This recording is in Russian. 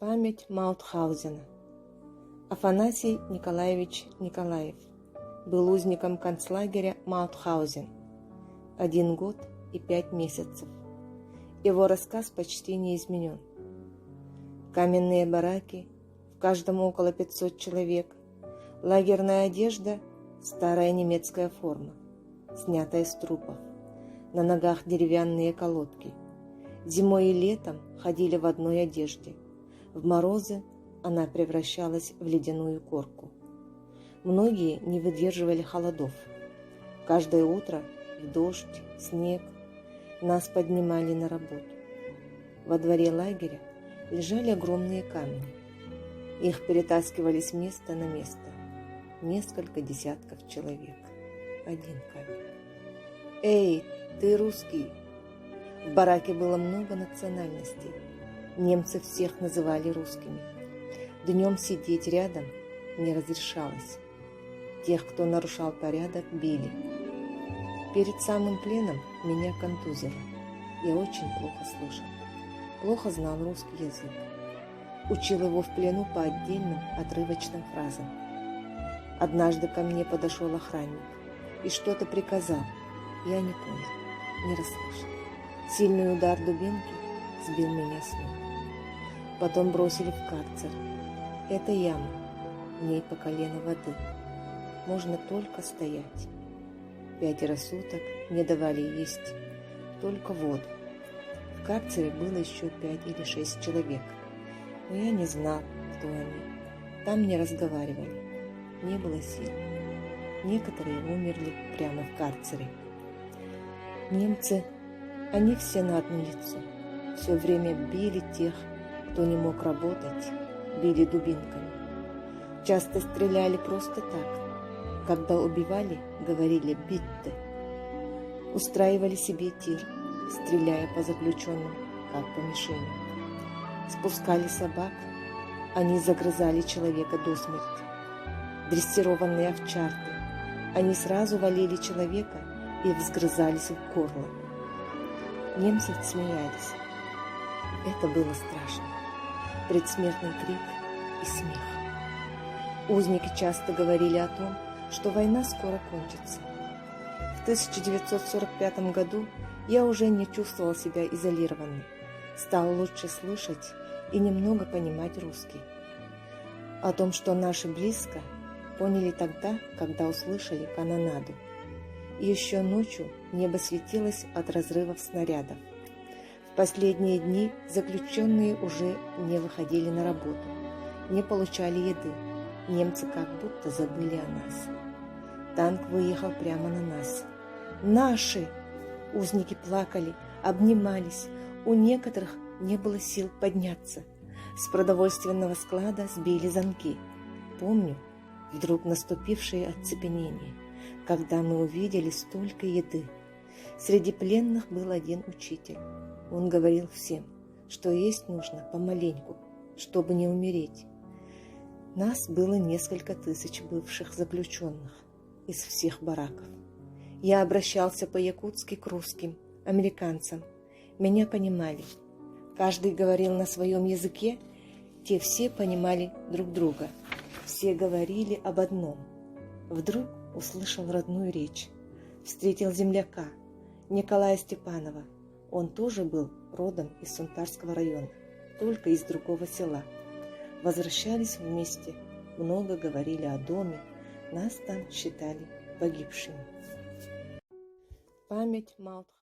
Память Маутхаузена. Афанасий Николаевич Николаев был узником концлагеря Маутхаузен 1 год и 5 месяцев. Его рассказ почти не изменен. Каменные бараки, в каждом около 500 человек, лагерная одежда, старая немецкая форма, снятая с трупов, на ногах деревянные колодки. Зимой и летом ходили в одной одежде. В морозы она превращалась в ледяную корку. Многие не выдерживали холодов. Каждое утро в дождь, снег нас поднимали на работу. Во дворе лагеря лежали огромные камни. Их перетаскивали с места на место. Несколько десятков человек. Один камень. «Эй, ты русский!» В бараке было много национальностей. Немцы всех называли русскими. Днем сидеть рядом не разрешалось. Тех, кто нарушал порядок, били. Перед самым пленом меня контузило. Я очень плохо слышал. Плохо знал русский язык. Учил его в плену по отдельным отрывочным фразам. Однажды ко мне подошел охранник и что-то приказал. Я не понял, не расслышал. Сильный удар дубинки сбил меня с ног. Потом бросили в карцер. Это яма, в ней по колено воды. Можно только стоять. 5 суток не давали есть, только воду. В карцере было еще 5 или 6 человек, но я не знал, кто они. Там не разговаривали, не было сил. Некоторые умерли прямо в карцере. Немцы, они все на одно лицо. Все время били тех, кто не мог работать, били дубинками. Часто стреляли просто так. Когда убивали, говорили «битте». Устраивали себе тир, стреляя по заключенным, как по мишени. Спускали собак, они загрызали человека до смерти. Дрессированные овчарки, они сразу валили человека и взгрызались в горло. Немцы смеялись. Это было страшно. Предсмертный крик и смех. Узники часто говорили о том, что война скоро кончится. В 1945 году я уже не чувствовал себя изолированным. Стал лучше слышать и немного понимать русский. О том, что наши близко, поняли тогда, когда услышали канонаду. И еще ночью небо светилось от разрывов снарядов. В последние дни заключенные уже не выходили на работу, не получали еды. Немцы как будто забыли о нас. Танк выехал прямо на нас. «Наши!» Узники плакали, обнимались. У некоторых не было сил подняться. С продовольственного склада сбили замки. Помню вдруг наступившее оцепенение, когда мы увидели столько еды. Среди пленных был один учитель. Он говорил всем, что есть нужно помаленьку, чтобы не умереть. Нас было несколько тысяч бывших заключенных из всех бараков. Я обращался по-якутски к русским, американцам. Меня понимали. Каждый говорил на своем языке, те все понимали друг друга. Все говорили об одном. Вдруг услышал родную речь. Встретил земляка, Николая Степанова. Он тоже был родом из Сунтарского района, только из другого села. Возвращались вместе, много говорили о доме, нас там считали погибшими. Память Маутхаузена.